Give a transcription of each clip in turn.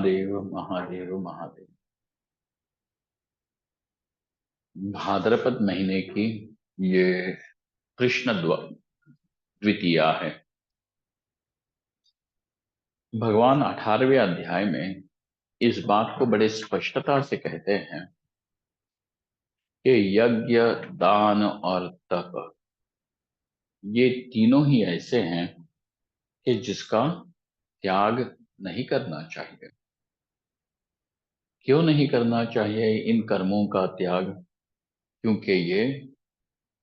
महादेव महादेव महादेव। भाद्रपद महीने की ये कृष्ण द्वितीया है। भगवान 18वें अध्याय में इस बात को बड़े स्पष्टता से कहते हैं कि यज्ञ, दान और तप ये तीनों ही ऐसे हैं कि जिसका त्याग नहीं करना चाहिए। क्यों नहीं करना चाहिए इन कर्मों का त्याग? क्योंकि ये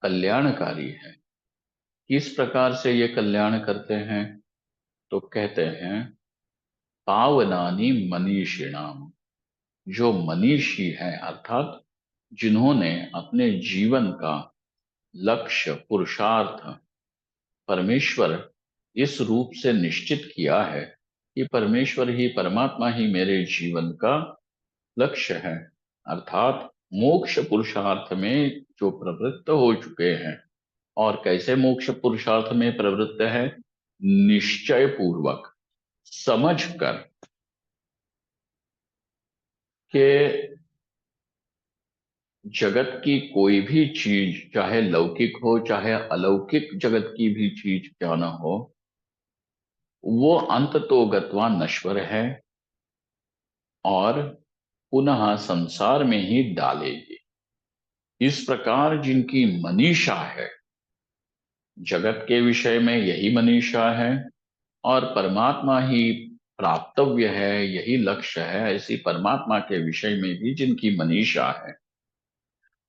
कल्याणकारी है। किस प्रकार से ये कल्याण करते हैं? तो कहते हैं पावनानि मनीषिणाम। जो मनीषी हैं अर्थात जिन्होंने अपने जीवन का लक्ष्य पुरुषार्थ परमेश्वर इस रूप से निश्चित किया है कि परमेश्वर ही, परमात्मा ही मेरे जीवन का लक्ष्य है, अर्थात मोक्ष पुरुषार्थ में जो प्रवृत्त हो चुके हैं। और कैसे मोक्ष पुरुषार्थ में प्रवृत्त है? निश्चय पूर्वक समझ कर कि जगत की कोई भी चीज, चाहे लौकिक हो चाहे अलौकिक जगत की भी चीज क्यों न हो, वो अंत तो गत्वा नश्वर है और पुनः संसार में ही डालेगी। इस प्रकार जिनकी मनीषा है, जगत के विषय में यही मनीषा है और परमात्मा ही प्राप्तव्य है, यही लक्ष्य है, ऐसी परमात्मा के विषय में भी जिनकी मनीषा है,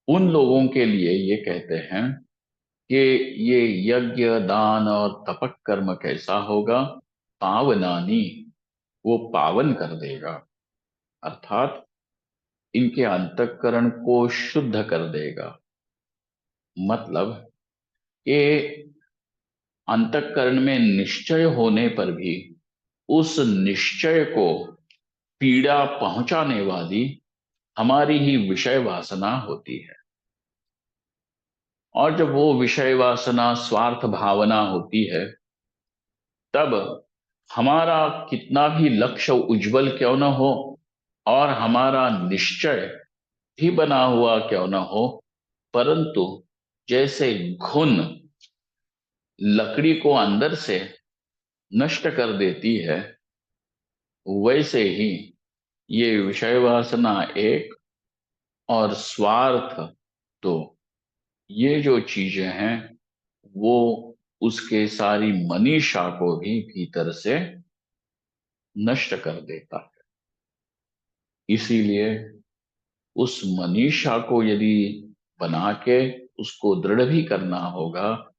उन लोगों के लिए ये कहते हैं कि ये यज्ञ, दान और तपक कर्म कैसा होगा? पावनानी, वो पावन कर देगा, अर्थात इनके अंतःकरण को शुद्ध कर देगा। मतलब कि अंतःकरण में निश्चय होने पर भी उस निश्चय को पीड़ा पहुंचाने वाली हमारी ही विषय वासना होती है। और जब वो विषय वासना स्वार्थ भावना होती है, तब हमारा कितना भी लक्ष्य उज्जवल क्यों न हो और हमारा निश्चय भी बना हुआ क्यों न हो, परंतु जैसे घुन लकड़ी को अंदर से नष्ट कर देती है, वैसे ही ये विषय वासना एक और स्वार्थ दो, ये जो चीजें हैं वो उसके सारी मनीषा को भी भीतर से नष्ट कर देता है। इसीलिए उस मनीषा को यदि बना के उसको दृढ़ भी करना होगा,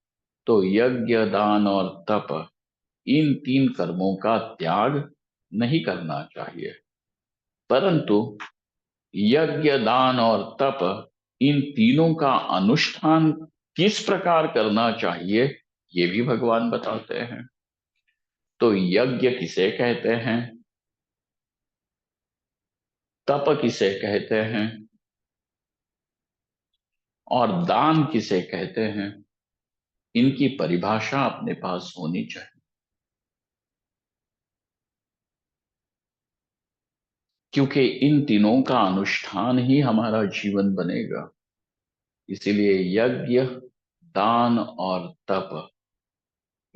तो यज्ञ, दान और तप, इन तीन कर्मों का त्याग नहीं करना चाहिए। परंतु यज्ञ, दान और तप, इन तीनों का अनुष्ठान किस प्रकार करना चाहिए, ये भी भगवान बताते हैं। तो यज्ञ किसे कहते हैं, तप किसे कहते हैं और दान किसे कहते हैं, इनकी परिभाषा अपने पास होनी चाहिए। क्योंकि इन तीनों का अनुष्ठान ही हमारा जीवन बनेगा। इसीलिए यज्ञ, दान और तप,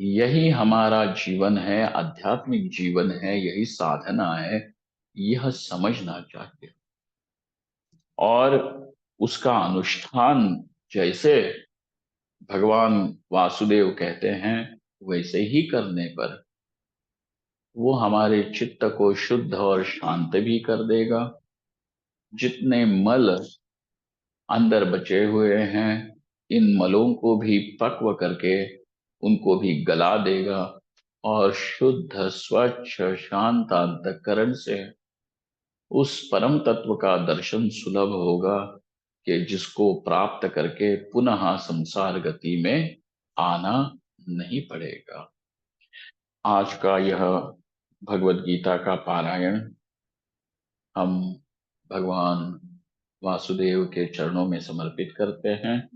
यही हमारा जीवन है, आध्यात्मिक जीवन है, यही साधना है, यह समझना चाहिए। और उसका अनुष्ठान जैसे भगवान वासुदेव कहते हैं, वैसे ही करने पर वो हमारे चित्त को शुद्ध और शांत भी कर देगा। जितने मल अंदर बचे हुए हैं, इन मलों को भी पक्व करके उनको भी गला देगा और शुद्ध स्वच्छ शांत अंतःकरण से उस परम तत्व का दर्शन सुलभ होगा कि जिसको प्राप्त करके पुनः संसार गति में आना नहीं पड़ेगा। आज का यह भगवत गीता का पारायण हम भगवान वासुदेव के चरणों में समर्पित करते हैं।